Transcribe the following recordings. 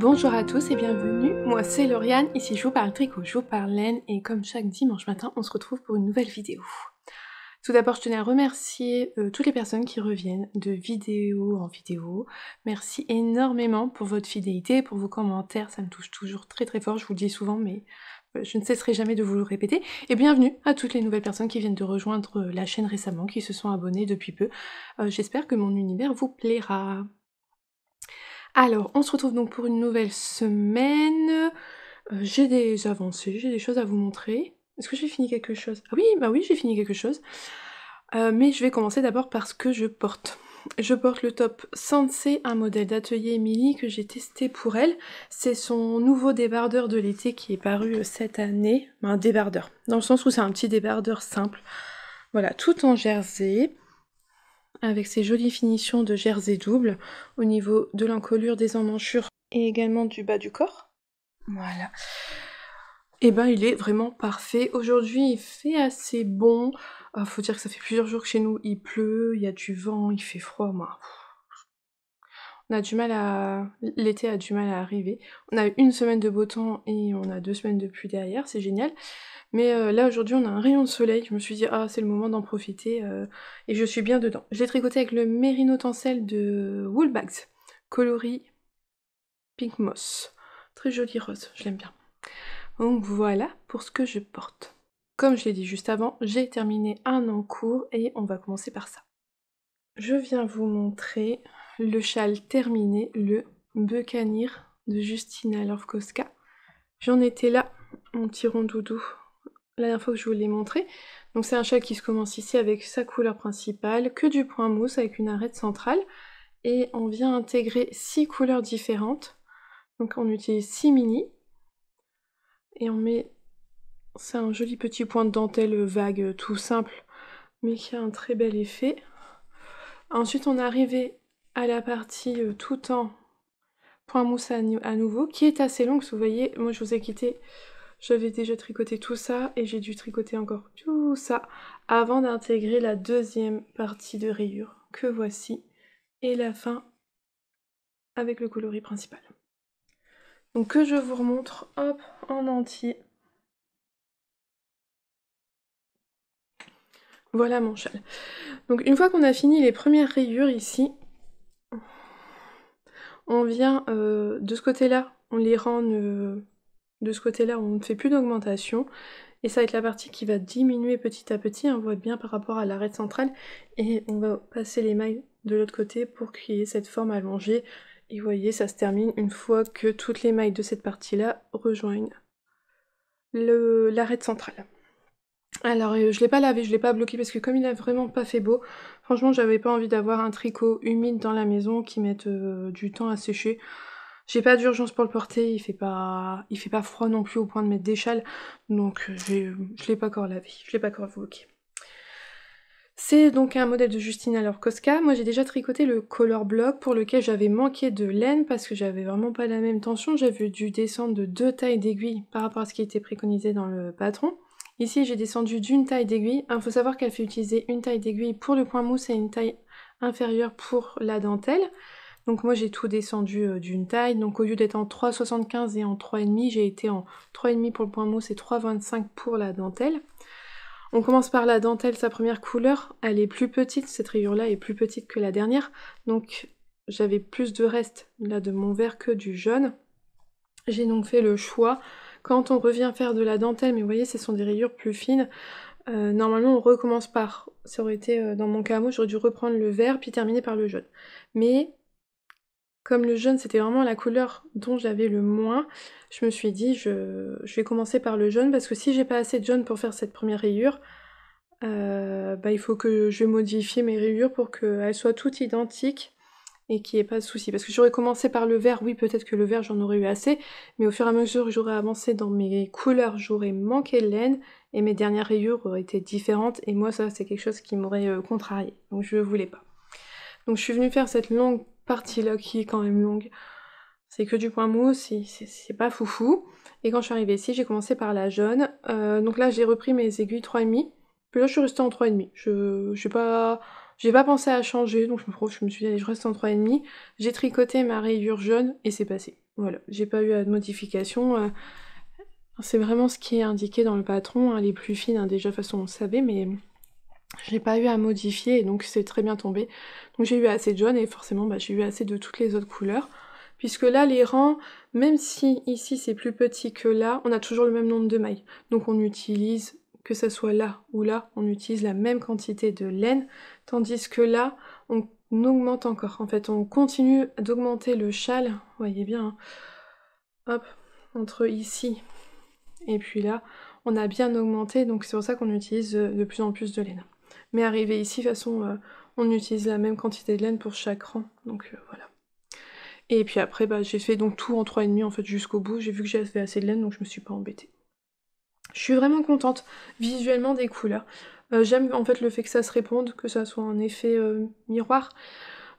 Bonjour à tous et bienvenue, moi c'est Lauriane, ici je vous parle tricot, je vous parle laine et comme chaque dimanche matin on se retrouve pour une nouvelle vidéo. Tout d'abord je tenais à remercier toutes les personnes qui reviennent de vidéo en vidéo. Merci énormément pour votre fidélité, pour vos commentaires, ça me touche toujours très très fort, je vous le dis souvent mais je ne cesserai jamais de vous le répéter. Et bienvenue à toutes les nouvelles personnes qui viennent de rejoindre la chaîne récemment, qui se sont abonnées depuis peu. J'espère que mon univers vous plaira. Alors, on se retrouve donc pour une nouvelle semaine. J'ai des avancées, j'ai des choses à vous montrer. Est-ce que j'ai fini quelque chose? Ah oui, bah oui, j'ai fini quelque chose. Mais je vais commencer d'abord par ce que je porte. Je porte le top Sensei, un modèle d'atelier Emily que j'ai testé pour elle. C'est son nouveau débardeur de l'été qui est paru cette année. Un débardeur, dans le sens où c'est un petit débardeur simple. Voilà, tout en jersey, avec ses jolies finitions de jersey double au niveau de l'encolure des emmanchures et également du bas du corps. Voilà. Et ben il est vraiment parfait. Aujourd'hui il fait assez bon. Faut dire que ça fait plusieurs jours que chez nous il pleut, il y a du vent, il fait froid, moi. On a du mal à... L'été a du mal à arriver. On a eu une semaine de beau temps et on a 2 semaines de pluie derrière, c'est génial. Mais là aujourd'hui on a un rayon de soleil, je me suis dit ah c'est le moment d'en profiter et je suis bien dedans. Je l'ai tricoté avec le Merino Tencel de Woolbags, coloris Pink Moss. Très joli rose, je l'aime bien. Donc voilà pour ce que je porte. Comme je l'ai dit juste avant, j'ai terminé un en cours et on va commencer par ça. Je viens vous montrer le châle terminé, le Buccaneer de Justina Lorkowska. J'en étais là, mon petit rondoudou, la dernière fois que je vous l'ai montré. Donc c'est un châle qui se commence ici avec sa couleur principale, que du point mousse avec une arête centrale. Et on vient intégrer 6 couleurs différentes. Donc on utilise 6 mini. Et on met... C'est un joli petit point de dentelle vague, tout simple, mais qui a un très bel effet. Ensuite on est arrivé à la partie tout en point mousse à nouveau, qui est assez longue, parce que vous voyez, moi je vous ai quitté... J'avais déjà tricoté tout ça et j'ai dû tricoter encore tout ça avant d'intégrer la deuxième partie de rayure que voici et la fin avec le coloris principal. Donc que je vous remontre hop en entier. Voilà mon châle. Donc une fois qu'on a fini les premières rayures ici, on vient de ce côté-là, on les rend de ce côté-là, on ne fait plus d'augmentation. Et ça va être la partie qui va diminuer petit à petit, on voit bien par rapport à l'arête centrale, et on va passer les mailles de l'autre côté pour qu'il y ait cette forme allongée. Et vous voyez, ça se termine une fois que toutes les mailles de cette partie-là rejoignent l'arête centrale. Alors je l'ai pas lavé, je l'ai pas bloqué parce que comme il a vraiment pas fait beau, franchement j'avais pas envie d'avoir un tricot humide dans la maison qui mette du temps à sécher. J'ai pas d'urgence pour le porter, il fait pas froid non plus au point de mettre des châles, donc je l'ai pas encore lavé, je l'ai pas encore bloqué. C'est donc un modèle de Justina Lorkowska. Moi j'ai déjà tricoté le Color Block pour lequel j'avais manqué de laine parce que j'avais vraiment pas la même tension, j'avais dû descendre de 2 tailles d'aiguille par rapport à ce qui était préconisé dans le patron. Ici j'ai descendu d'une taille d'aiguille, il faut savoir qu'elle fait utiliser une taille d'aiguille pour le point mousse et une taille inférieure pour la dentelle. Donc moi j'ai tout descendu d'une taille, donc au lieu d'être en 3,75 et en 3,5, j'ai été en 3,5 pour le point mousse et 3,25 pour la dentelle. On commence par la dentelle, sa première couleur, elle est plus petite, cette rayure là est plus petite que la dernière, donc j'avais plus de reste là de mon vert que du jaune. J'ai donc fait le choix, quand on revient faire de la dentelle, mais vous voyez ce sont des rayures plus fines, normalement on recommence par, ça aurait été dans mon cas moi, j'aurais dû reprendre le vert puis terminer par le jaune. Mais comme le jaune c'était vraiment la couleur dont j'avais le moins, je me suis dit je vais commencer par le jaune parce que si j'ai pas assez de jaune pour faire cette première rayure, il faut que je modifie mes rayures pour qu'elles soient toutes identiques et qu'il n'y ait pas de souci. Parce que j'aurais commencé par le vert, oui peut-être que le vert j'en aurais eu assez, mais au fur et à mesure que j'aurais avancé dans mes couleurs, j'aurais manqué de laine et mes dernières rayures auraient été différentes et moi ça c'est quelque chose qui m'aurait contrariée, donc je voulais pas. Donc je suis venue faire cette longue partie là qui est quand même longue. C'est que du point mousse, c'est pas foufou. Et quand je suis arrivée ici, j'ai commencé par la jaune. Donc là j'ai repris mes aiguilles 3,5. Puis là je suis restée en 3,5. J'ai pas pensé à changer, donc je me suis dit allez je reste en 3,5. J'ai tricoté ma rayure jaune et c'est passé. Voilà, j'ai pas eu de modification. C'est vraiment ce qui est indiqué dans le patron, hein, les plus fines, hein, déjà de toute façon on le savait, mais j'ai pas eu à modifier et donc c'est très bien tombé. Donc j'ai eu assez de jaune et forcément bah, j'ai eu assez de toutes les autres couleurs. Puisque là les rangs, même si ici c'est plus petit que là, on a toujours le même nombre de mailles. Donc on utilise, que ça soit là ou là, on utilise la même quantité de laine, tandis que là, on augmente encore. En fait, on continue d'augmenter le châle, vous voyez bien, hein. Hop, entre ici et puis là, on a bien augmenté, donc c'est pour ça qu'on utilise de plus en plus de laine. Mais arrivé ici, de toute façon, on utilise la même quantité de laine pour chaque rang, donc voilà. Et puis après, bah, j'ai fait donc tout en 3,5 en fait jusqu'au bout. J'ai vu que j'avais assez de laine, donc je me suis pas embêtée. Je suis vraiment contente visuellement des couleurs. J'aime en fait le fait que ça se réponde, que ça soit un effet miroir,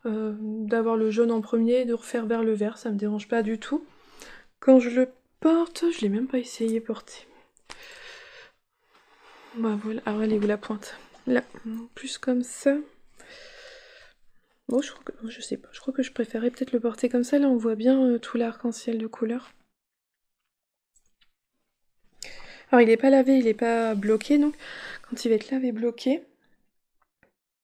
d'avoir le jaune en premier, de refaire vers le vert, ça me dérange pas du tout. Quand je le porte, je l'ai même pas essayé porter. Bah voilà, alors elle est où la pointe? Là, plus comme ça. Bon, je sais pas, je crois que je préférais peut-être le porter comme ça, là on voit bien tout l'arc-en-ciel de couleurs. Alors il est pas lavé, il est pas bloqué, donc quand il va être lavé bloqué,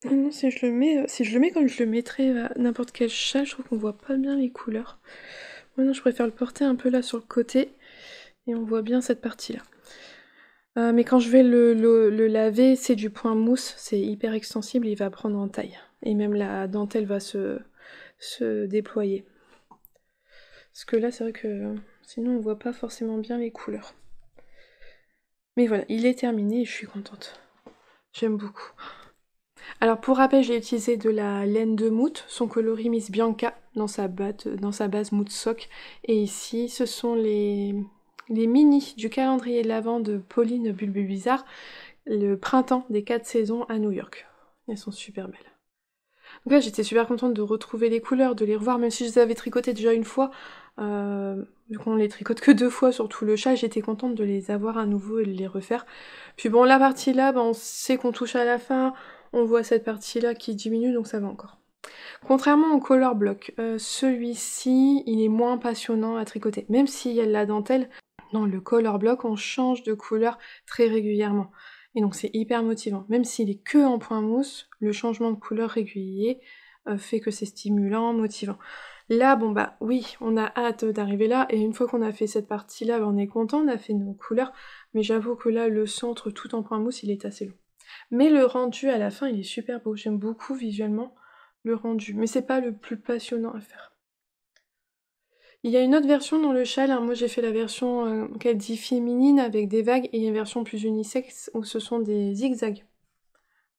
non, si je le mets comme je le mettrais à n'importe quel châle, je trouve qu'on voit pas bien les couleurs. Maintenant je préfère le porter un peu là sur le côté, et on voit bien cette partie-là. Mais quand je vais le laver, c'est du point mousse, c'est hyper extensible, il va prendre en taille. Et même la dentelle va se déployer. Parce que là, c'est vrai que sinon on voit pas forcément bien les couleurs. Mais voilà, il est terminé et je suis contente. J'aime beaucoup. Alors pour rappel, j'ai utilisé de la laine de Mout, son coloris Miss Bianca dans sa base Mout Sock. Et ici, ce sont les mini du calendrier de l'Avent de Pauline Bulbubizarre, le printemps des 4 saisons à New York. Elles sont super belles. Donc là, j'étais super contente de retrouver les couleurs, de les revoir, même si je les avais tricotées déjà une fois. Vu qu'on les tricote que 2 fois sur tout le chat, j'étais contente de les avoir à nouveau et de les refaire. Puis bon, la partie là, on sait qu'on touche à la fin, on voit cette partie là qui diminue, donc ça va encore. Contrairement au color block, celui-ci, il est moins passionnant à tricoter. Même s'il y a de la dentelle, dans le color block, on change de couleur très régulièrement. Et donc c'est hyper motivant. Même s'il est que en point mousse, le changement de couleur régulier fait que c'est stimulant, motivant. Là, bon bah oui, on a hâte d'arriver là, et une fois qu'on a fait cette partie-là, on est content, on a fait nos couleurs, mais j'avoue que là, le centre tout en point mousse, il est assez long. Mais le rendu à la fin, il est super beau, j'aime beaucoup visuellement le rendu, mais c'est pas le plus passionnant à faire. Il y a une autre version dans le châle, hein. Moi j'ai fait la version qu'elle dit féminine avec des vagues, et il y a une version plus unisexe où ce sont des zigzags.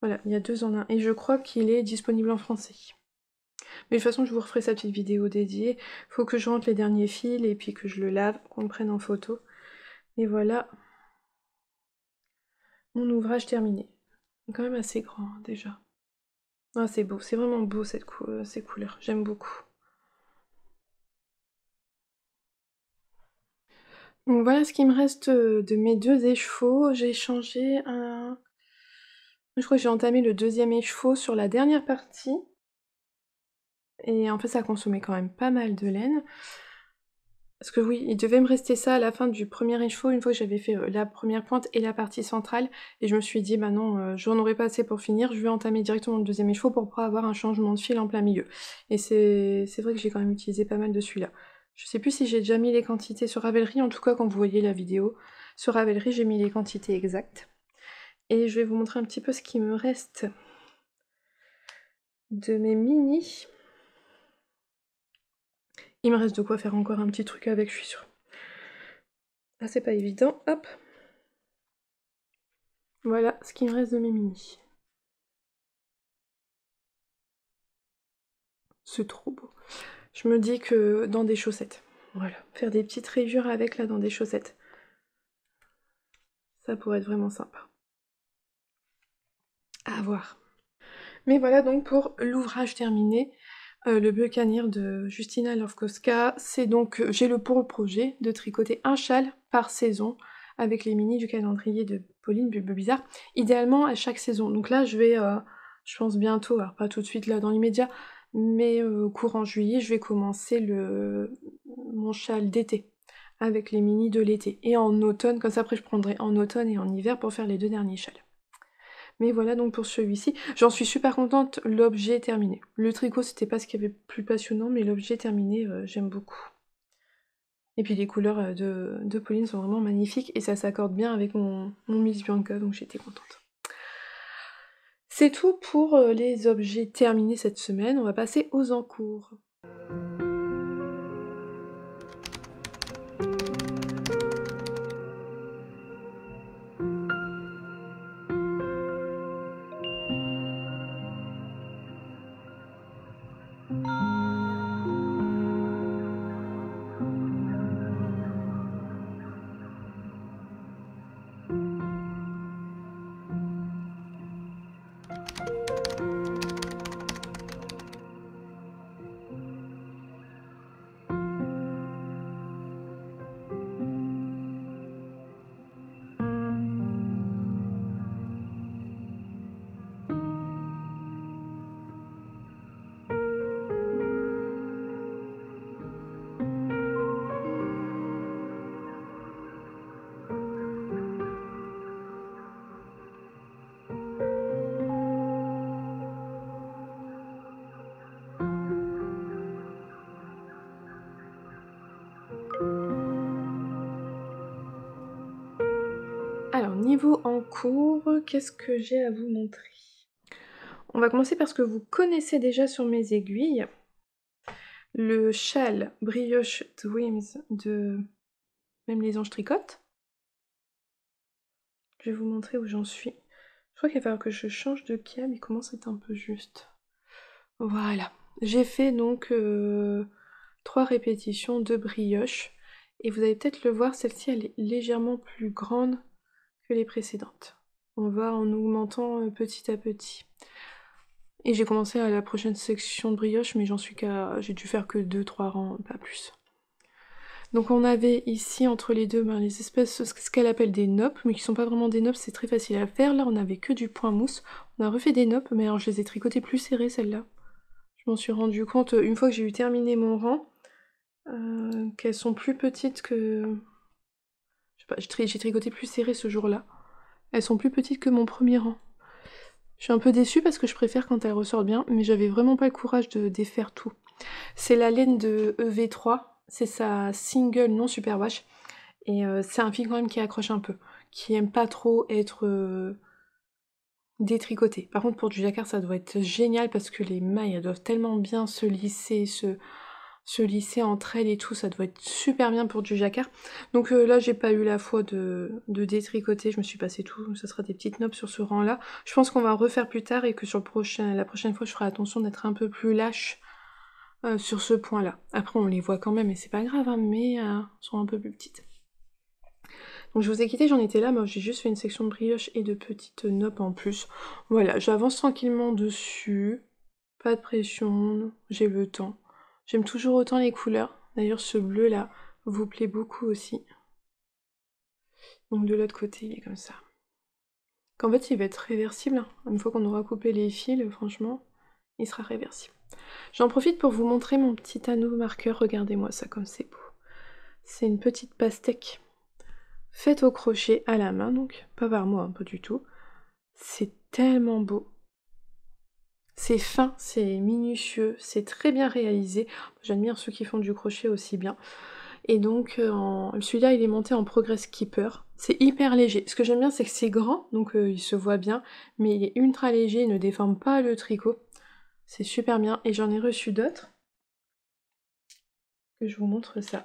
Voilà, il y a 2 en 1, et je crois qu'il est disponible en français. Mais de toute façon, je vous referai sa petite vidéo dédiée. Faut que je rentre les derniers fils et puis que je le lave, qu'on le prenne en photo. Et voilà, mon ouvrage terminé. Il est quand même assez grand, hein, déjà. Ah, c'est beau, c'est vraiment beau ces couleurs, j'aime beaucoup. Donc voilà ce qui me reste de mes 2 échevaux. J'ai changé un... Je crois que j'ai entamé le 2e écheveau sur la dernière partie. Et en fait, ça consommait quand même pas mal de laine. Parce que oui, il devait me rester ça à la fin du premier écheveau, une fois que j'avais fait la première pointe et la partie centrale. Et je me suis dit, bah non, j'en aurais pas assez pour finir, je vais entamer directement le 2e écheveau pour pas avoir un changement de fil en plein milieu. Et c'est vrai que j'ai quand même utilisé pas mal de celui-là. Je sais plus si j'ai déjà mis les quantités sur Ravelry, en tout cas quand vous voyez la vidéo. Sur Ravelry, j'ai mis les quantités exactes. Et je vais vous montrer un petit peu ce qui me reste de mes mini. Il me reste de quoi faire encore un petit truc avec, je suis sûre. Ah, c'est pas évident, hop. Voilà ce qui me reste de mes mini. C'est trop beau. Je me dis que dans des chaussettes, voilà, faire des petites rayures avec là dans des chaussettes. Ça pourrait être vraiment sympa. À voir. Mais voilà donc pour l'ouvrage terminé. Le Buccaneer de Justina Lowkowska, c'est donc, j'ai pour le projet de tricoter un châle par saison avec les mini du calendrier de Pauline Bulbubizarre, idéalement à chaque saison. Donc là je vais, je pense bientôt, alors pas tout de suite là dans l'immédiat, mais courant juillet, je vais commencer mon châle d'été, avec les mini de l'été. Et en automne, comme ça après je prendrai en automne et en hiver pour faire les 2 derniers châles. Mais voilà donc pour celui-ci. J'en suis super contente, l'objet est terminé. Le tricot c'était pas ce qu'il y avait plus passionnant, mais l'objet terminé, j'aime beaucoup. Et puis les couleurs de Pauline sont vraiment magnifiques et ça s'accorde bien avec mon Miss Bianca, donc j'étais contente. C'est tout pour les objets terminés cette semaine, on va passer aux encours. Alors, niveau encours, qu'est-ce que j'ai à vous montrer? On va commencer par ce que vous connaissez déjà sur mes aiguilles. Le châle Brioche Dreams de Même les anges tricotent. Je vais vous montrer où j'en suis. Je crois qu'il va falloir que je change de câble, il commence à être un peu juste. Voilà. J'ai fait donc 3 répétitions de brioche. Et vous allez peut-être le voir, celle-ci elle est légèrement plus grande que les précédentes. On va en augmentant petit à petit. Et j'ai commencé à la prochaine section de brioche, mais j'ai dû faire que 2-3 rangs, pas plus. Donc on avait ici entre les deux les espèces, ce qu'elle appelle des noppes, mais qui sont pas vraiment des noppes, c'est très facile à faire. Là on avait que du point mousse. On a refait des noppes, mais alors je les ai tricotées plus serrées celles-là. Je m'en suis rendu compte une fois que j'ai eu terminé mon rang, qu'elles sont plus petites que... Je sais pas, j'ai tricoté plus serré ce jour-là. Elles sont plus petites que mon premier rang. Je suis un peu déçue parce que je préfère quand elles ressortent bien, mais j'avais vraiment pas le courage de défaire tout. C'est la laine de EV3, c'est sa single non superwash, et c'est un fil quand même qui accroche un peu, qui aime pas trop être détricoté. Par contre pour du jacquard ça doit être génial parce que les mailles elles doivent tellement bien se lisser, se lisser entre elles et tout, ça doit être super bien pour du jacquard. Donc là j'ai pas eu la foi de détricoter, je me suis passé tout, ça sera des petites noppes sur ce rang là. Je pense qu'on va refaire plus tard et que sur la prochaine fois je ferai attention d'être un peu plus lâche sur ce point là. Après on les voit quand même et c'est pas grave hein, mais sont un peu plus petites. Donc je vous ai quitté, j'en étais là, moi j'ai juste fait une section de brioche et de petites noppes en plus. Voilà, j'avance tranquillement dessus, pas de pression, j'ai le temps. J'aime toujours autant les couleurs. D'ailleurs, ce bleu-là vous plaît beaucoup aussi. Donc de l'autre côté, il est comme ça. Qu'en fait, il va être réversible. Une fois qu'on aura coupé les fils, franchement, il sera réversible. J'en profite pour vous montrer mon petit anneau marqueur. Regardez-moi ça comme c'est beau. C'est une petite pastèque faite au crochet à la main, donc pas par moi, hein, pas du tout. C'est tellement beau. C'est fin, c'est minutieux, c'est très bien réalisé. J'admire ceux qui font du crochet aussi bien. Et donc celui-là il est monté en Progress Keeper. C'est hyper léger. Ce que j'aime bien c'est que c'est grand, donc il se voit bien, mais il est ultra léger, il ne déforme pas le tricot. C'est super bien. Et j'en ai reçu d'autres. Que je vous montre ça.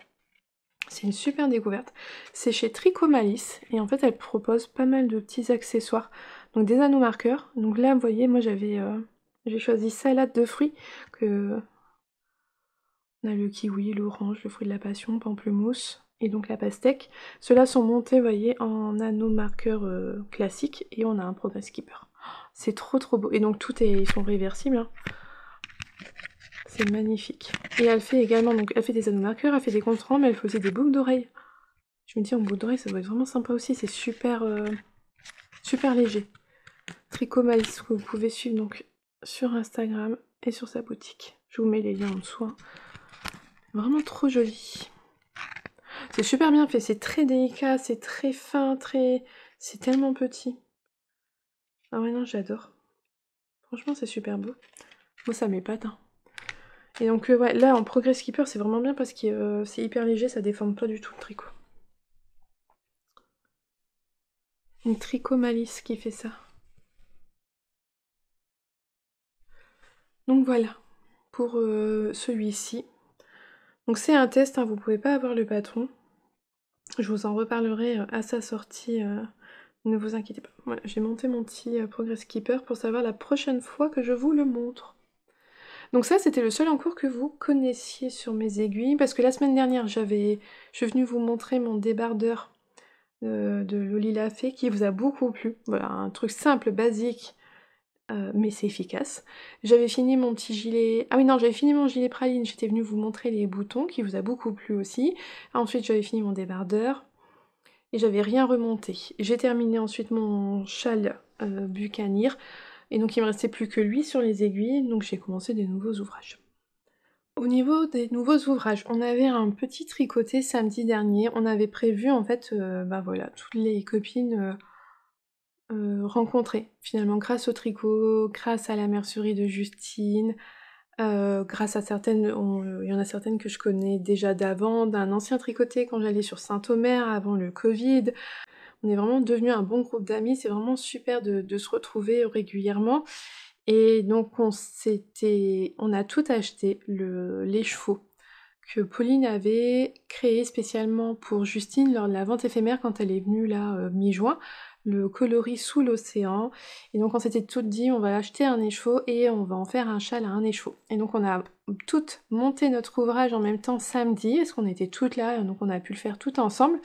C'est une super découverte. C'est chez Tricot Malice. Et en fait elle propose pas mal de petits accessoires. Donc des anneaux marqueurs. Donc là vous voyez moi j'ai choisi salade de fruits. On a le kiwi, l'orange, le fruit de la passion, pamplemousse et donc la pastèque. Ceux-là sont montés, vous voyez, en anneaux marqueurs classiques et on a un Progress Keeper. C'est trop beau. Et donc ils sont réversibles. Hein. C'est magnifique. Et elle fait également, donc elle fait des anneaux marqueurs, elle fait des contrants, mais elle fait aussi des boucles d'oreilles. Je me dis en boucle d'oreilles ça doit être vraiment sympa aussi, c'est super léger. Tricot Malice que vous pouvez suivre donc sur Instagram et sur sa boutique. Je vous mets les liens en dessous. Hein. Vraiment trop joli. C'est super bien fait, c'est très délicat, c'est très fin, c'est tellement petit. Ah ouais, non, j'adore. Franchement, c'est super beau. Moi, ça m'épate, hein. Et donc, ouais, là, en Progress Keeper, c'est vraiment bien parce que c'est hyper léger, ça déforme pas du tout le tricot. Une Tricot Malice qui fait ça. Donc voilà, pour celui-ci. Donc c'est un test, hein, vous pouvez pas avoir le patron. Je vous en reparlerai à sa sortie, ne vous inquiétez pas. Voilà, j'ai monté mon petit Progress Keeper pour savoir la prochaine fois que je vous le montre. Donc ça, c'était le seul encours que vous connaissiez sur mes aiguilles, parce que la semaine dernière, je suis venue vous montrer mon débardeur de Loli La Fée qui vous a beaucoup plu. Voilà, un truc simple, basique, mais c'est efficace. J'avais fini mon petit gilet... Ah oui, non, j'avais fini mon gilet praline, j'étais venue vous montrer les boutons, qui vous a beaucoup plu aussi. Ensuite, j'avais fini mon débardeur, et j'avais rien remonté. J'ai terminé ensuite mon châle bucanier, et donc il me restait plus que lui sur les aiguilles, donc j'ai commencé des nouveaux ouvrages. Au niveau des nouveaux ouvrages, on avait un petit tricoté samedi dernier, on avait prévu en fait, bah voilà, toutes les copines rencontrées, finalement, grâce au tricot, grâce à la mercerie de Justine, grâce à certaines, il y en a certaines que je connais déjà d'avant, d'un ancien tricoté quand j'allais sur Saint-Omer avant le Covid. On est vraiment devenus un bon groupe d'amis, c'est vraiment super de se retrouver régulièrement. Et donc on a tout acheté, les chevaux que Pauline avait créé spécialement pour Justine lors de la vente éphémère quand elle est venue là mi-juin, le coloris sous l'océan. Et donc on s'était toutes dit on va acheter un écheveau et on va en faire un châle à un écheveau. Et donc on a toutes monté notre ouvrage en même temps samedi, parce qu'on était toutes là, donc on a pu le faire toutes ensemble.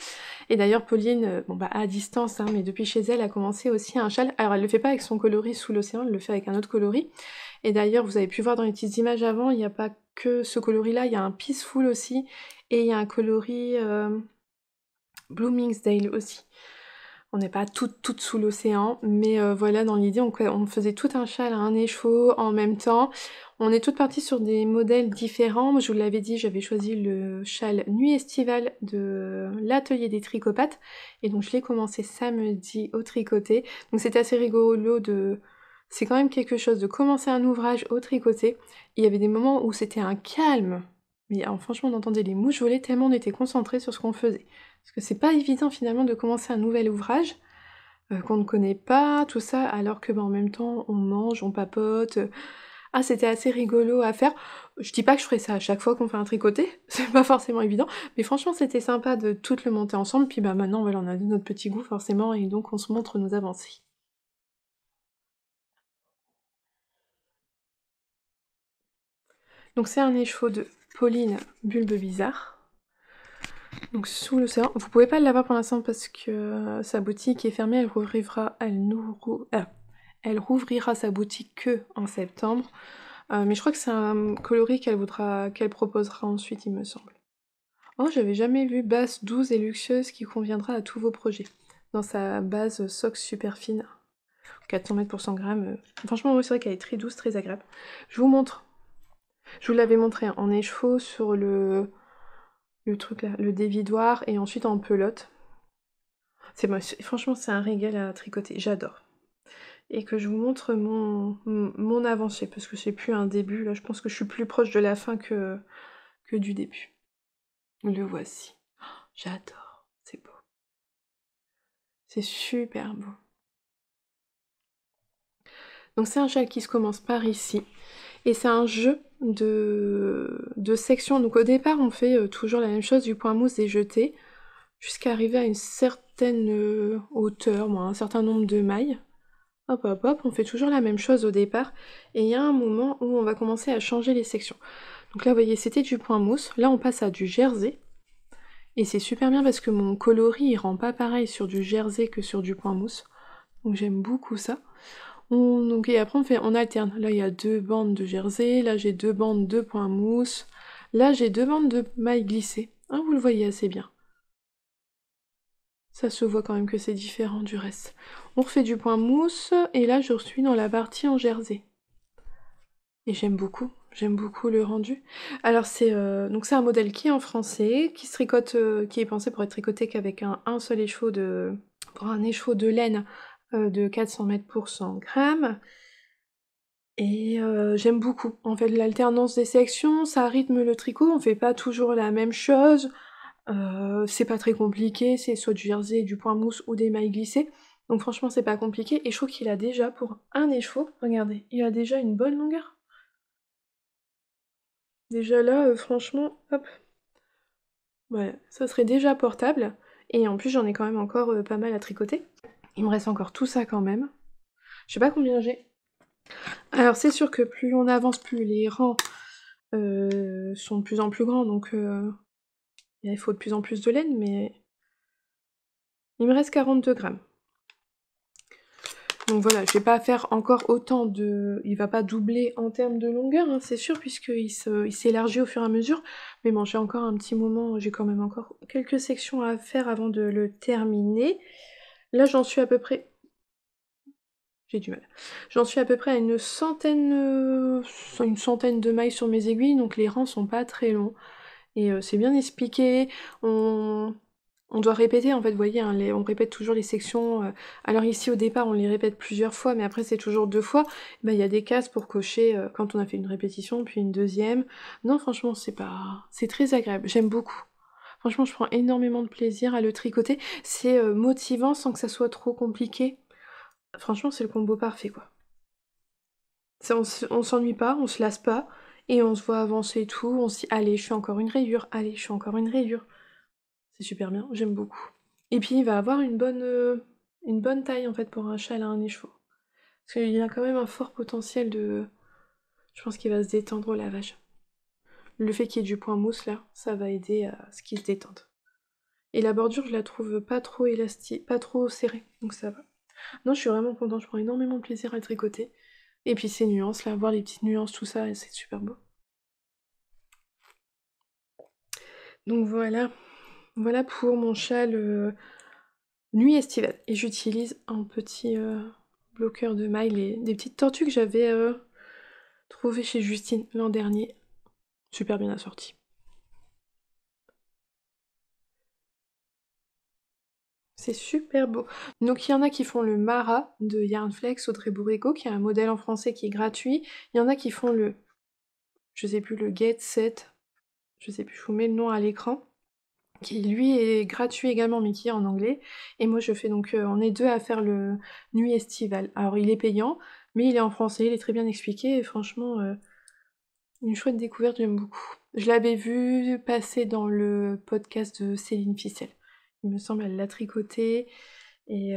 Et d'ailleurs Pauline, bon bah à distance, hein, mais depuis chez elle, a commencé aussi un châle. Alors elle le fait pas avec son coloris sous l'océan, elle le fait avec un autre coloris. Et d'ailleurs, vous avez pu voir dans les petites images avant, il n'y a pas que ce coloris-là, il y a un Peaceful aussi, et il y a un coloris Bloomingsdale aussi. On n'est pas toutes sous l'océan, mais voilà, dans l'idée, on faisait tout un châle à un écheveau en même temps. On est toutes parties sur des modèles différents. Je vous l'avais dit, j'avais choisi le châle nuit estivale de l'atelier des tricopates, et donc je l'ai commencé samedi au tricoté. Donc c'était assez rigolo c'est quand même quelque chose de commencer un ouvrage au tricoté. Il y avait des moments où c'était un calme, mais alors, franchement on entendait les mouches voler tellement on était concentrés sur ce qu'on faisait. Parce que c'est pas évident finalement de commencer un nouvel ouvrage qu'on ne connaît pas, tout ça, alors que en même temps on mange, on papote. Ah, c'était assez rigolo à faire. Je dis pas que je ferai ça à chaque fois qu'on fait un tricoté, c'est pas forcément évident, mais franchement c'était sympa de toutes le monter ensemble, puis bah maintenant voilà, on a notre petit goût forcément, et donc on se montre nos avancées. Donc c'est un écheveau de Pauline Bulbe Bizarre. Donc sous l'océan, vous pouvez pas l'avoir pour l'instant parce que sa boutique est fermée, elle rouvrira sa boutique que en septembre. Mais je crois que c'est un coloris qu'elle proposera ensuite, il me semble. Oh, j'avais jamais vu basse, douce et luxueuse qui conviendra à tous vos projets. Dans sa base Sox super fine, 400 mètres pour 100 grammes. Franchement, oui, c'est vrai qu'elle est très douce, très agréable. Je vous montre. Je vous l'avais montré en écheveau sur le truc là, le dévidoir, et ensuite en pelote. Franchement, c'est un régal à tricoter, j'adore. Et que je vous montre mon avancée, parce que c'est plus un début, là je pense que je suis plus proche de la fin que du début. Le voici. Oh, j'adore, c'est beau. C'est super beau. Donc c'est un châle qui se commence par ici, et c'est un jeu de sections. Donc au départ on fait toujours la même chose, du point mousse et jeté, jusqu'à arriver à une certaine hauteur, un certain nombre de mailles. Hop hop hop, on fait toujours la même chose au départ, et il y a un moment où on va commencer à changer les sections. Donc là vous voyez c'était du point mousse, là on passe à du jersey, et c'est super bien parce que mon coloris il rend pas pareil sur du jersey que sur du point mousse, donc j'aime beaucoup ça. Et après on alterne, là il y a 2 bandes de jersey, là j'ai 2 bandes de point mousse, là j'ai 2 bandes de mailles glissées, hein, vous le voyez assez bien. Ça se voit quand même que c'est différent du reste. On refait du point mousse, et là je suis dans la partie en jersey. Et j'aime beaucoup, j'aime beaucoup le rendu. Alors c'est donc c'est un modèle qui est en français, qui se tricote, qui est pensé pour être tricoté qu'avec un seul écheveau pour un écheveau de laine de 400 mètres pour 100 grammes. Et j'aime beaucoup. En fait, l'alternance des sections, ça rythme le tricot, on fait pas toujours la même chose. C'est pas très compliqué, c'est soit du jersey, du point mousse ou des mailles glissées. Donc franchement, c'est pas compliqué. Et je trouve qu'il a déjà, pour un écheveau, regardez, il a déjà une bonne longueur. Déjà là, franchement, hop, ouais, ça serait déjà portable. Et en plus, j'en ai quand même encore pas mal à tricoter. Il me reste encore tout ça quand même. Je sais pas combien j'ai. Alors c'est sûr que plus on avance, plus les rangs sont de plus en plus grands, donc il faut de plus en plus de laine, mais il me reste 42 grammes. Donc voilà, je vais pas faire encore autant de... Il va pas doubler en termes de longueur, hein, c'est sûr, puisqu'il s'élargit au fur et à mesure. Mais bon, j'ai encore un petit moment, j'ai quand même encore quelques sections à faire avant de le terminer. Là, j'en suis à peu près... J'ai du mal. J'en suis à peu près à une centaine de mailles sur mes aiguilles, donc les rangs sont pas très longs. Et c'est bien expliqué, on doit répéter en fait, vous voyez, hein, on répète toujours les sections. Alors ici au départ on les répète plusieurs fois, mais après c'est toujours 2 fois. Il y a des cases pour cocher quand on a fait une répétition, puis une deuxième. Non franchement c'est très agréable, j'aime beaucoup. Franchement je prends énormément de plaisir à le tricoter. C'est motivant sans que ça soit trop compliqué. Franchement c'est le combo parfait quoi. On s'ennuie pas, on se lasse pas, et on se voit avancer et tout, on se dit allez je fais encore une rayure, allez je fais encore une rayure. C'est super bien, j'aime beaucoup. Et puis il va avoir une bonne taille en fait pour un châle à un écheveau. Parce qu'il a quand même un fort potentiel de... Je pense qu'il va se détendre au lavage. Le fait qu'il y ait du point mousse là, ça va aider à ce qu'il se détende. Et la bordure, je la trouve pas trop élastique, pas trop serrée, donc ça va. Non, je suis vraiment contente, je prends énormément de plaisir à le tricoter. Et puis ces nuances là, voir les petites nuances, tout ça, c'est super beau. Donc voilà, voilà pour mon châle nuit estivale. Et j'utilise un petit bloqueur de mailles, des petites tortues que j'avais trouvées chez Justine l'an dernier. Super bien assorties. C'est super beau. Donc il y en a qui font le Mara de Yarnflex Audrey Bourrico, qui est un modèle en français qui est gratuit. Il y en a qui font le, je sais plus, le Get Set, je sais plus, je vous mets le nom à l'écran, qui lui est gratuit également, mais qui est en anglais. Et moi je fais donc, on est deux à faire le Nuit Estivale. Alors il est payant, mais il est en français, il est très bien expliqué, et franchement, une chouette découverte, j'aime beaucoup. Je l'avais vu passer dans le podcast de Céline Ficelle. Il me semble, elle l'a tricoté. Et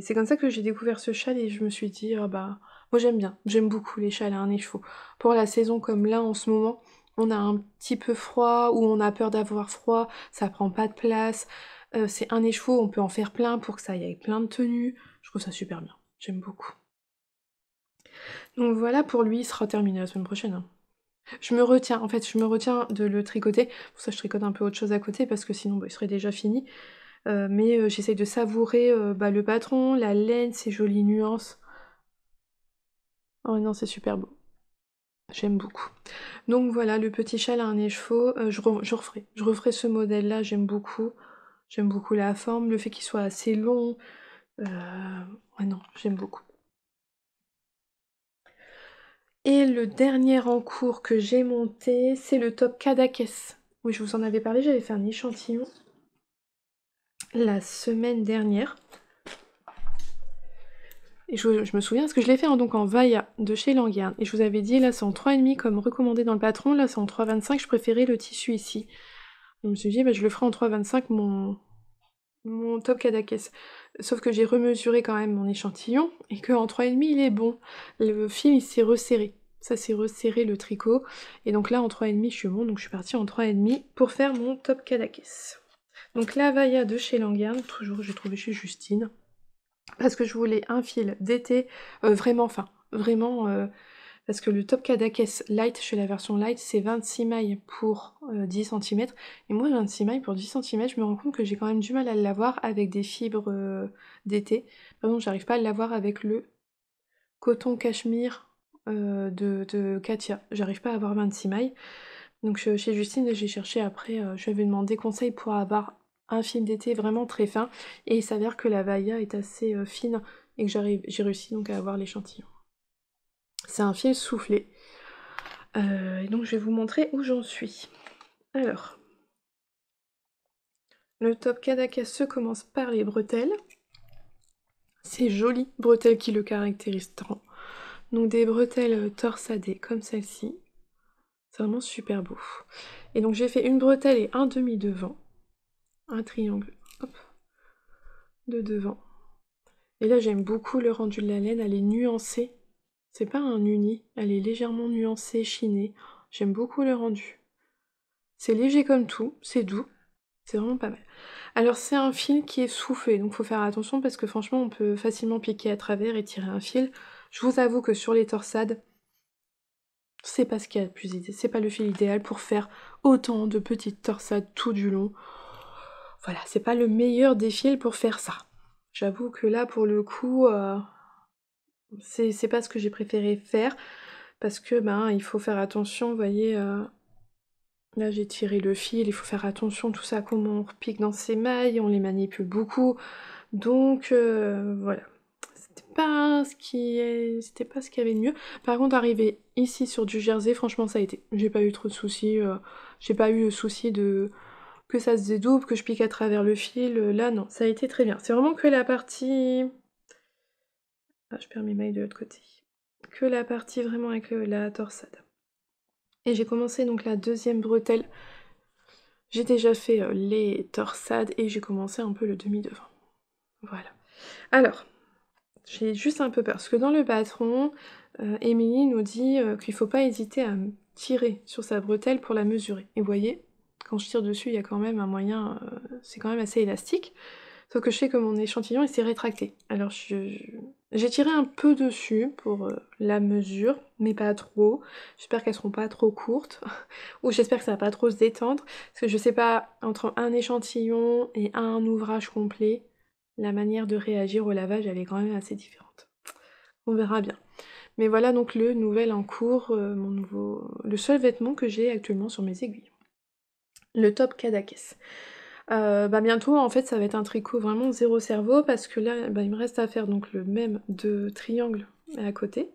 c'est comme ça que j'ai découvert ce châle et je me suis dit, ah bah, moi j'aime bien, j'aime beaucoup les châles à un écheveau. Pour la saison comme là en ce moment, on a un petit peu froid ou on a peur d'avoir froid, ça prend pas de place. C'est un écheveau, on peut en faire plein pour que ça y ait plein de tenues. Je trouve ça super bien, j'aime beaucoup. Donc voilà, pour lui, il sera terminé la semaine prochaine, hein. Je me retiens de le tricoter. Pour ça, je tricote un peu autre chose à côté parce que sinon, il serait déjà fini. Mais j'essaye de savourer le patron, la laine, ses jolies nuances. Oh non, c'est super beau. J'aime beaucoup. Donc voilà, le petit châle à un écheveau, je referai ce modèle-là, j'aime beaucoup. J'aime beaucoup la forme, le fait qu'il soit assez long. Ouais non, j'aime beaucoup. Et le dernier en cours que j'ai monté, c'est le top Kadakes. Oui, je vous en avais parlé, j'avais fait un échantillon la semaine dernière. Et je me souviens, parce que je l'ai fait donc en Vaya de chez Languerne. Et je vous avais dit, là c'est en 3,5 comme recommandé dans le patron, là c'est en 3,25, je préférais le tissu ici. Je me suis dit, je le ferai en 3,25 mon top Kadakes. Sauf que j'ai remesuré quand même mon échantillon, et qu'en 3,5 il est bon. Le fil il s'est resserré. Ça s'est resserré le tricot. Et donc là en 3,5 je suis bon, donc je suis partie en 3,5 pour faire mon top Kadakes. Donc la Vaya de chez Languerne, toujours j'ai trouvé chez Justine. Parce que je voulais un fil d'été vraiment fin. Vraiment, parce que le Top Kadakes Light, chez la version Light, c'est 26 mailles pour 10 cm. Et moi, 26 mailles pour 10 cm, je me rends compte que j'ai quand même du mal à l'avoir avec des fibres d'été. Par exemple, j'arrive pas à l'avoir avec le coton cachemire de Katia. J'arrive pas à avoir 26 mailles. Donc chez Justine, j'ai cherché après, je lui avais demandé conseil pour avoir un fil d'été vraiment très fin. Et il s'avère que la Vaya est assez fine et que j'ai réussi donc à avoir l'échantillon. C'est un fil soufflé. Et donc je vais vous montrer où j'en suis. Alors, le top Kadakase commence par les bretelles. C'est joli, bretelles qui le caractérisent tant. Donc des bretelles torsadées comme celle-ci. C'est vraiment super beau. Et donc j'ai fait une bretelle et un demi devant. Un triangle, hop, de devant. Et là j'aime beaucoup le rendu de la laine, elle est nuancée. C'est pas un uni, elle est légèrement nuancée, chinée. J'aime beaucoup le rendu. C'est léger comme tout, c'est doux. C'est vraiment pas mal. Alors c'est un fil qui est soufflé, donc faut faire attention parce que franchement on peut facilement piquer à travers et tirer un fil. Je vous avoue que sur les torsades, c'est pas ce qu'il y a de plus idéal, c'est pas le fil idéal pour faire autant de petites torsades tout du long. Voilà, c'est pas le meilleur des fils pour faire ça. J'avoue que là pour le coup, c'est pas ce que j'ai préféré faire parce que ben il faut faire attention, vous voyez. Là j'ai tiré le fil, il faut faire attention tout ça, comment on repique dans ses mailles, on les manipule beaucoup. Donc voilà, c'était pas ce qu'il y avait de mieux. Par contre arriver ici sur du jersey, franchement ça a été. J'ai pas eu trop de soucis, j'ai pas eu le souci de que ça se dédouble, que je pique à travers le fil, là non, ça a été très bien. C'est vraiment que la partie... Ah je perds mes mailles de l'autre côté. Que la partie vraiment avec la torsade. Et j'ai commencé donc la deuxième bretelle. J'ai déjà fait les torsades et j'ai commencé un peu le demi-devant. Voilà. Alors, j'ai juste un peu peur, parce que dans le patron, Émilie nous dit qu'il faut pas hésiter à tirer sur sa bretelle pour la mesurer. Et vous voyez, quand je tire dessus, il y a quand même un moyen, c'est quand même assez élastique. Sauf que je sais que mon échantillon il s'est rétracté. Alors j'ai tiré un peu dessus pour la mesure, mais pas trop. J'espère qu'elles seront pas trop courtes. Ou j'espère que ça va pas trop se détendre. Parce que je sais pas, entre un échantillon et un ouvrage complet, la manière de réagir au lavage elle est quand même assez différente. On verra bien. Mais voilà donc le nouvel en cours, le seul vêtement que j'ai actuellement sur mes aiguilles. Le top Kadakes. Bah bientôt en fait ça va être un tricot vraiment zéro cerveau parce que là bah, il me reste à faire donc le même de triangle à côté.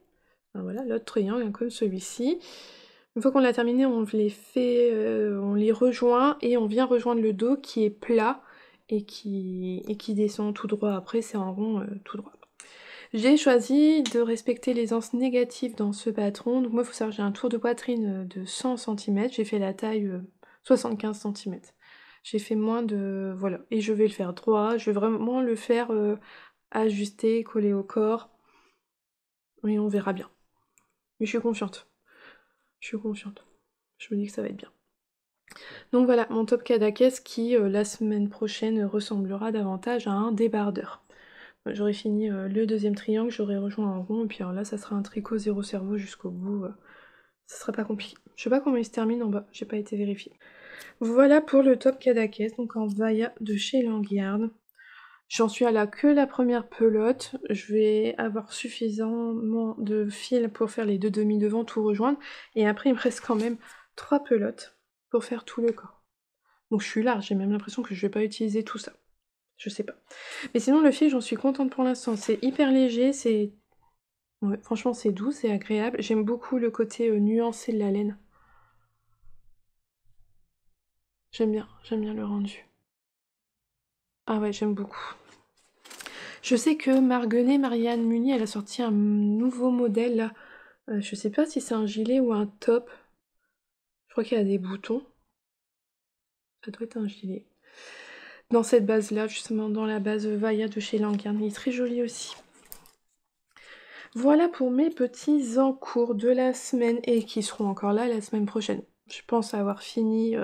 Enfin, voilà, l'autre triangle hein, comme celui-ci. Une fois qu'on l'a terminé, on les fait, on les rejoint et on vient rejoindre le dos qui est plat et qui descend tout droit. Après c'est en rond tout droit. J'ai choisi de respecter les anses négatives dans ce patron. Donc moi il faut savoir j'ai un tour de poitrine de 100 cm. J'ai fait la taille 75 cm. J'ai fait moins de... Voilà. Et je vais le faire droit. Je vais vraiment le faire ajusté, collé au corps. Et on verra bien. Mais je suis confiante. Je suis confiante. Je me dis que ça va être bien. Donc voilà, mon top Kadakes qui, la semaine prochaine, ressemblera davantage à un débardeur. J'aurai fini le deuxième triangle, j'aurai rejoint en rond, et puis alors là, ça sera un tricot zéro cerveau jusqu'au bout. Ça sera pas compliqué. Je sais pas comment il se termine en bas, j'ai pas été vérifiée. Voilà pour le top Kadakes, donc en Vaya de chez Langyard. J'en suis à que la première pelote. Je vais avoir suffisamment de fil pour faire les deux demi devant, tout rejoindre. Et après, il me reste quand même 3 pelotes pour faire tout le corps. Donc je suis large, j'ai même l'impression que je vais pas utiliser tout ça. Je sais pas. Mais sinon, le fil, j'en suis contente pour l'instant. C'est hyper léger, c'est... Ouais, franchement, c'est doux, c'est agréable. J'aime beaucoup le côté nuancé de la laine. J'aime bien le rendu. Ah ouais, j'aime beaucoup. Je sais que Marguenet, Marianne Muni, elle a sorti un nouveau modèle là. Je sais pas si c'est un gilet ou un top. Je crois qu'il y a des boutons. Ça doit être un gilet. Dans cette base-là, justement, dans la base Vaya de chez Langyard. Il est très joli aussi. Voilà pour mes petits encours de la semaine et qui seront encore là la semaine prochaine. Je pense avoir fini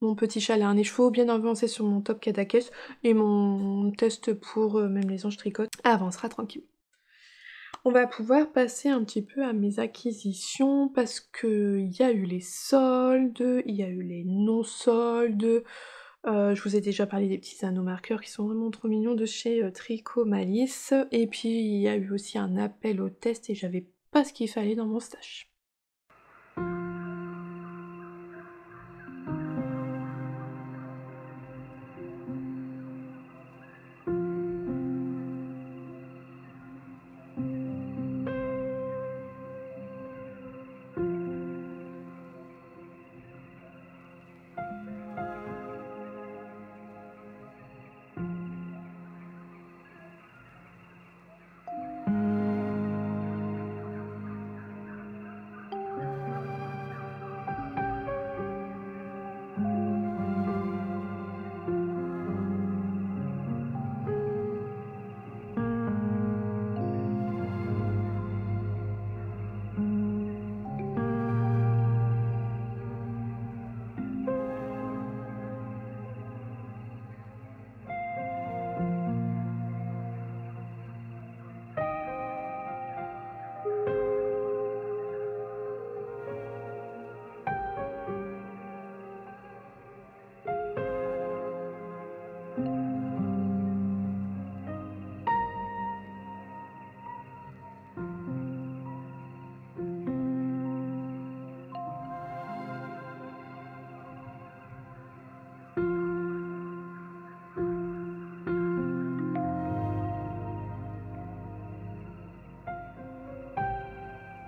mon petit châle à un écheveau, bien avancé sur mon top Kadakes et mon test pour même les anges tricotent avancera tranquille. On va pouvoir passer un petit peu à mes acquisitions parce que il y a eu les soldes, il y a eu les non-soldes. Je vous ai déjà parlé des petits anneaux marqueurs qui sont vraiment trop mignons de chez Tricot Malice. Et puis il y a eu aussi un appel au test et j'avais pas ce qu'il fallait dans mon stash.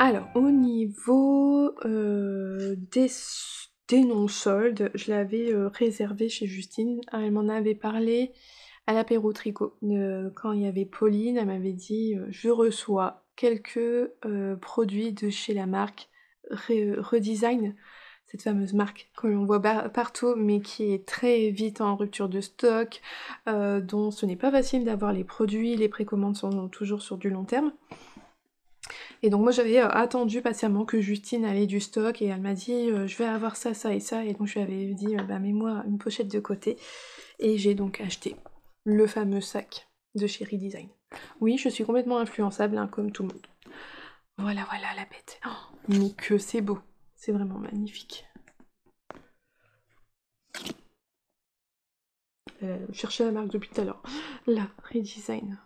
Alors, au niveau des non-soldes, je l'avais réservé chez Justine. Elle m'en avait parlé à l'apéro tricot. Quand il y avait Pauline, elle m'avait dit je reçois quelques produits de chez la marque Redesign, cette fameuse marque que l'on voit partout, mais qui est très vite en rupture de stock, dont ce n'est pas facile d'avoir les produits, les précommandes sont toujours sur du long terme. Et donc moi j'avais attendu patiemment que Justine allait du stock et elle m'a dit je vais avoir ça, ça et ça, et donc je lui avais dit bah mets-moi une pochette de côté, et j'ai donc acheté le fameux sac de chez Redesign. Oui, je suis complètement influençable, hein, comme tout le monde. Voilà, voilà la bête. Oh, mais que c'est beau, c'est vraiment magnifique. Je cherchais la marque depuis tout à l'heure. Là, Redesign.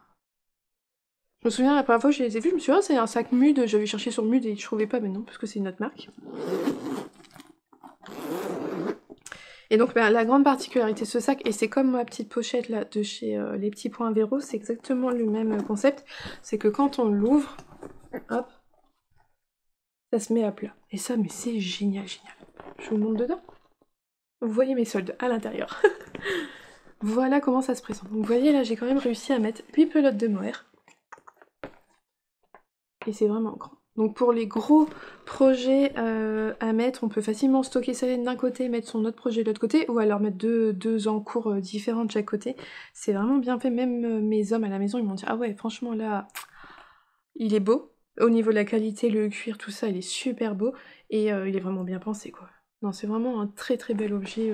Je me souviens, la première fois que je les ai vus, je me suis dit, oh, c'est un sac Mude, j'avais cherché sur Mude et je trouvais pas, mais non, parce que c'est une autre marque. Et donc, bah, la grande particularité de ce sac, et c'est comme ma petite pochette là de chez Les Petits Points Véro, c'est exactement le même concept, c'est que quand on l'ouvre, hop, ça se met à plat. Et ça, mais c'est génial, génial. Je vous montre dedans. Vous voyez mes soldes à l'intérieur. Voilà comment ça se présente. Donc, vous voyez, là, j'ai quand même réussi à mettre 8 pelotes de mohair. Et c'est vraiment grand. Donc pour les gros projets à mettre, on peut facilement stocker sa laine d'un côté, mettre son autre projet de l'autre côté, ou alors mettre deux encours différents de chaque côté. C'est vraiment bien fait, même mes hommes à la maison, ils m'ont dit « Ah ouais, franchement là, il est beau. Au niveau de la qualité, le cuir, tout ça, il est super beau, et il est vraiment bien pensé, quoi. » Non, c'est vraiment un très très bel objet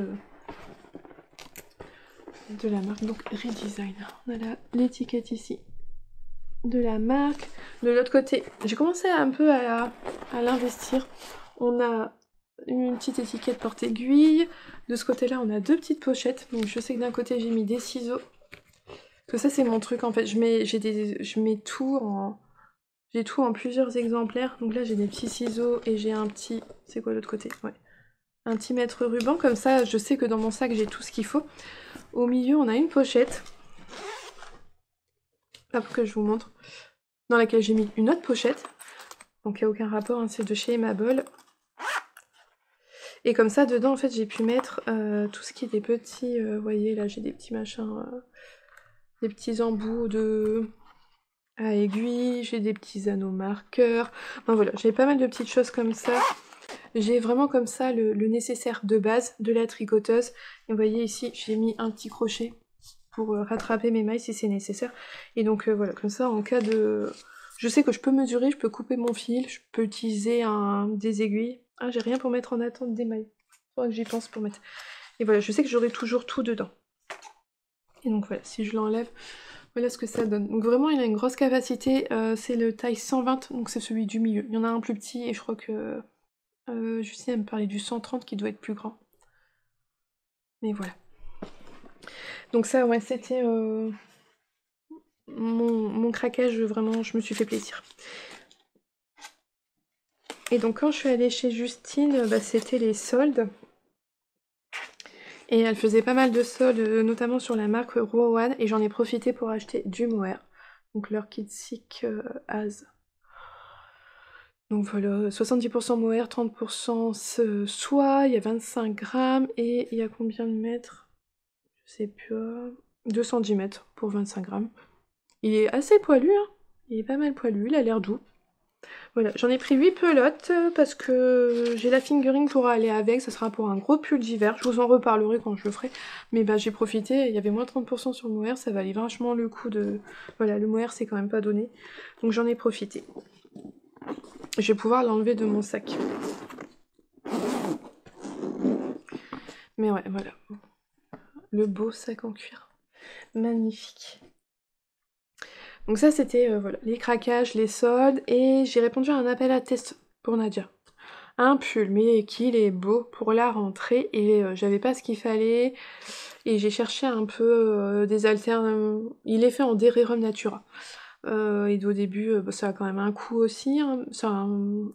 de la marque, donc Redesign. On a l'étiquette ici de la marque. De l'autre côté, j'ai commencé un peu à l'investir. On a une petite étiquette porte-aiguille. De ce côté-là, on a deux petites pochettes. Donc je sais que d'un côté, j'ai mis des ciseaux. Parce que ça, c'est mon truc en fait. Je mets tout en... J'ai tout en plusieurs exemplaires. Donc là, j'ai des petits ciseaux et j'ai un petit... C'est quoi l'autre côté? Ouais. Un petit mètre ruban. Comme ça, je sais que dans mon sac, j'ai tout ce qu'il faut. Au milieu, on a une pochette. Hop, que je vous montre. Dans laquelle j'ai mis une autre pochette. Donc il n'y a aucun rapport, hein, c'est de chez Emabol. Et comme ça, dedans, en fait, j'ai pu mettre tout ce qui est des petits... vous voyez, là, j'ai des petits machins... des petits embouts à aiguille, j'ai des petits anneaux marqueurs. Enfin voilà, j'ai pas mal de petites choses comme ça. J'ai vraiment comme ça le nécessaire de base de la tricoteuse. Et vous voyez ici, j'ai mis un petit crochet pour rattraper mes mailles si c'est nécessaire. Et donc voilà, comme ça, en cas de... Je sais que je peux mesurer, je peux couper mon fil, je peux utiliser des aiguilles. Ah, j'ai rien pour mettre en attente des mailles. Faudra que j'y pense pour mettre. Et voilà, je sais que j'aurai toujours tout dedans. Et donc voilà, si je l'enlève, voilà ce que ça donne. Donc vraiment, il a une grosse capacité. C'est le taille 120, donc c'est celui du milieu. Il y en a un plus petit et je crois que... Justine me parlait du 130 qui doit être plus grand. Mais voilà. Donc ça, ouais, c'était... Mon craquage, vraiment, je me suis fait plaisir. Et donc quand je suis allée chez Justine, bah, c'était les soldes. Et elle faisait pas mal de soldes, notamment sur la marque Rowan, et j'en ai profité pour acheter du mohair. Donc leur Kid Sick As. Donc voilà, 70% mohair, 30% soie, il y a 25 grammes, et il y a combien de mètres? Je sais plus, 210 mètres pour 25 grammes. Il est assez poilu, hein. Il est pas mal poilu, il a l'air doux. Voilà, j'en ai pris 8 pelotes parce que j'ai la fingering pour aller avec, ça sera pour un gros pull d'hiver, je vous en reparlerai quand je le ferai. Mais bah j'ai profité, il y avait moins 30% sur le mohair, ça valait vachement le coup de... Voilà, le mohair c'est quand même pas donné, donc j'en ai profité. Je vais pouvoir l'enlever de mon sac. Mais ouais, voilà. Le beau sac en cuir. Magnifique. Donc ça c'était voilà, les craquages, les soldes, et j'ai répondu à un appel à test pour Nadia. Un pull, mais qu'il est beau pour la rentrée, et j'avais pas ce qu'il fallait, et j'ai cherché un peu des alternatives. Il est fait en Derirum Natura. Et au début, bah, ça a quand même un coût aussi, hein,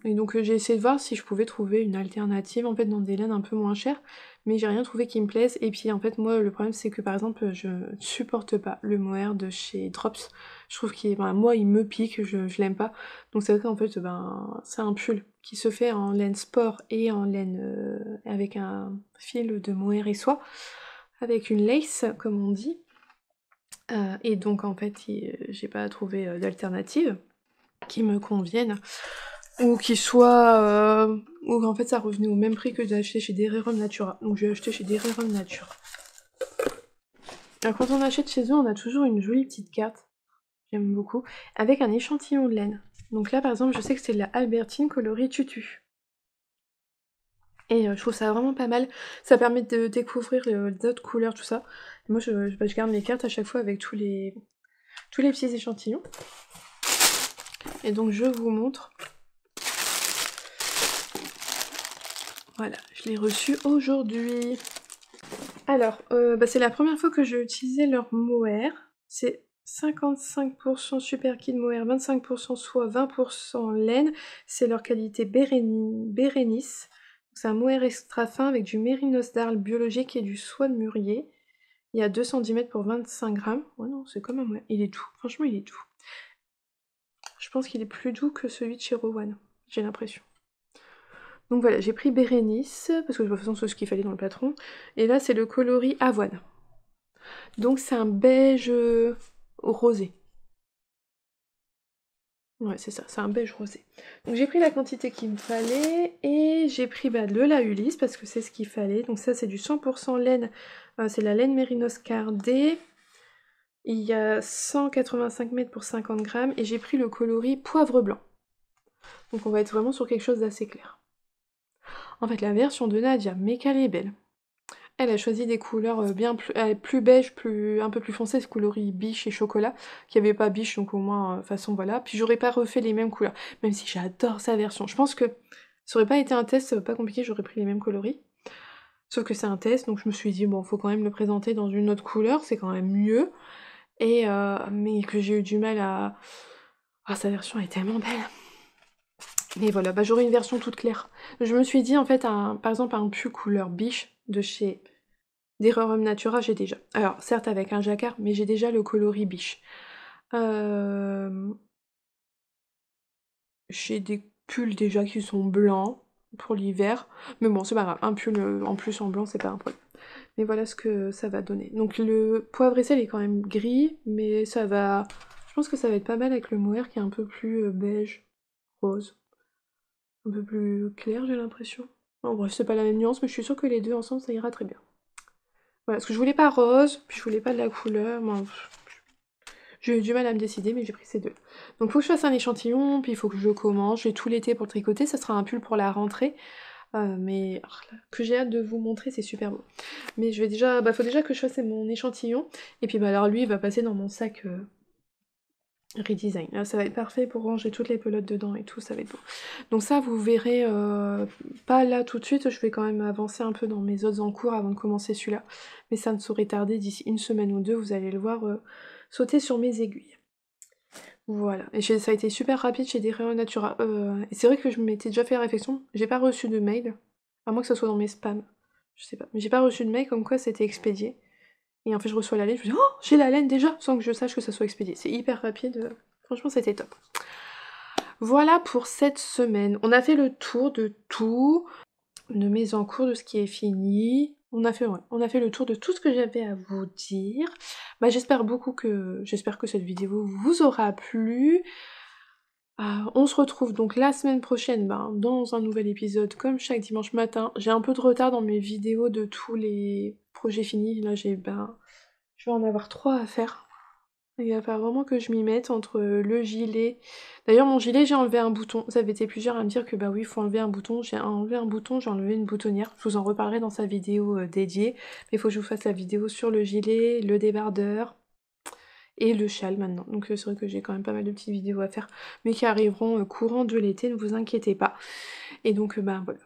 et donc j'ai essayé de voir si je pouvais trouver une alternative en fait dans des laines un peu moins chères, mais j'ai rien trouvé qui me plaise. Et puis en fait moi le problème c'est que par exemple je supporte pas le mohair de chez Drops. Je trouve qu'il ben, moi il me pique, je l'aime pas. Donc c'est vrai qu'en fait ben c'est un pull qui se fait en laine sport et en laine avec un fil de mohair et soie, avec une lace comme on dit. Et donc en fait j'ai pas trouvé d'alternative qui me convienne, ou qui soit... ou en fait ça revenait au même prix que d'acheter chez Derirum Natura. Donc j'ai acheté chez Derirum Natura. Alors quand on achète chez eux, on a toujours une jolie petite carte, j'aime beaucoup, avec un échantillon de laine. Donc là par exemple je sais que c'est de la Albertine coloris tutu. Et je trouve ça vraiment pas mal, ça permet de découvrir d'autres couleurs, tout ça. Et moi je garde mes cartes à chaque fois avec tous les petits échantillons. Et donc je vous montre. Voilà, je l'ai reçu aujourd'hui. Alors, bah c'est la première fois que j'ai utilisé leur mohair. C'est 55% super kid mohair, 25% soie, 20% laine. C'est leur qualité Bérénice. C'est un mohair extra fin avec du mérinos d'Arles biologique et du soie de mûrier. Il y a 210 mètres pour 25 grammes. Ouais non, c'est comme un mohair. Il est doux, franchement il est doux. Je pense qu'il est plus doux que celui de chez Rowan, j'ai l'impression. Donc voilà, j'ai pris Bérénice, parce que de toute façon c'est ce qu'il fallait dans le patron. Et là c'est le coloris avoine. Donc c'est un beige rosé. Ouais c'est ça, c'est un beige rosé. Donc j'ai pris la quantité qu'il me fallait, et j'ai pris de la Ulysse, parce que c'est ce qu'il fallait. Donc ça c'est du 100% laine, c'est la laine Mérinos cardée. Il y a 185 mètres pour 50 grammes, et j'ai pris le coloris poivre blanc. Donc on va être vraiment sur quelque chose d'assez clair. En fait la version de Nadia, mais qu'elle est belle. Elle a choisi des couleurs bien plus beige, un peu plus foncées, coloris biche et chocolat, qui n'y avait pas biche, donc au moins, façon voilà. Puis j'aurais pas refait les mêmes couleurs, même si j'adore sa version. Je pense que ça aurait pas été un test pas compliqué, j'aurais pris les mêmes coloris. Sauf que c'est un test, donc je me suis dit, bon, faut quand même le présenter dans une autre couleur, c'est quand même mieux. Et mais que j'ai eu du mal à... Ah, sa version est tellement belle. Mais voilà, bah j'aurais une version toute claire. Je me suis dit, en fait, par exemple, un pull couleur biche de chez Derirum Natura, j'ai déjà. Alors, certes avec un jacquard, mais j'ai déjà le coloris biche. J'ai des pulls déjà qui sont blancs pour l'hiver. Mais bon, c'est pas grave. Un pull en plus en blanc, c'est pas un problème. Mais voilà ce que ça va donner. Donc le poivre et sel est quand même gris, mais ça va... Je pense que ça va être pas mal avec le mohair qui est un peu plus beige, rose. Un peu plus clair, j'ai l'impression. En bref, c'est pas la même nuance, mais je suis sûre que les deux ensemble, ça ira très bien. Voilà, parce que je voulais pas rose, puis je voulais pas de la couleur. Moi, j'ai eu du mal à me décider, mais j'ai pris ces deux. Donc faut que je fasse un échantillon, puis il faut que je commence. J'ai tout l'été pour le tricoter, ça sera un pull pour la rentrée. Mais que j'ai hâte de vous montrer, c'est super beau. Mais je vais déjà, faut déjà que je fasse mon échantillon. Et puis alors lui, il va passer dans mon sac redesign. Là, ça va être parfait pour ranger toutes les pelotes dedans et tout, ça va être beau. Donc ça, vous verrez, pas là tout de suite, je vais quand même avancer un peu dans mes autres en cours avant de commencer celui-là. Mais ça ne saurait tarder, d'ici une semaine ou deux, vous allez le voir sauter sur mes aiguilles. Voilà, et ça a été super rapide chez Dereo Natura. Et c'est vrai que je m'étais déjà fait la réflexion, j'ai pas reçu de mail, à moins que ça soit dans mes spams, je sais pas. Mais j'ai pas reçu de mail comme quoi c'était expédié. Et en fait je reçois la laine, je me dis oh j'ai la laine déjà, sans que je sache que ça soit expédié. C'est hyper rapide, franchement c'était top. Voilà pour cette semaine. On a fait le tour de tout, de mes en cours, de ce qui est fini. On a fait le tour de tout ce que j'avais à vous dire. Bah j'espère que cette vidéo vous aura plu. On se retrouve donc la semaine prochaine dans un nouvel épisode comme chaque dimanche matin. J'ai un peu de retard dans mes vidéos de tous les projets finis. Là je vais en avoir 3 à faire. Il va falloir vraiment que je m'y mette entre le gilet. D'ailleurs mon gilet j'ai enlevé un bouton. Vous avez été plusieurs à me dire que bah oui il faut enlever un bouton. J'ai enlevé un bouton, j'ai enlevé une boutonnière. Je vous en reparlerai dans sa vidéo dédiée. Mais il faut que je vous fasse la vidéo sur le gilet, le débardeur et le châle maintenant. Donc c'est vrai que j'ai quand même pas mal de petites vidéos à faire, mais qui arriveront courant de l'été, ne vous inquiétez pas. Et donc bah voilà.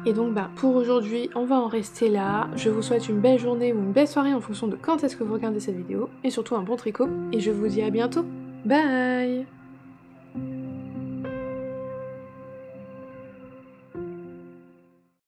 Et donc bah pour aujourd'hui, on va en rester là. Je vous souhaite une belle journée ou une belle soirée en fonction de quand est-ce que vous regardez cette vidéo, et surtout un bon tricot, et je vous dis à bientôt. Bye!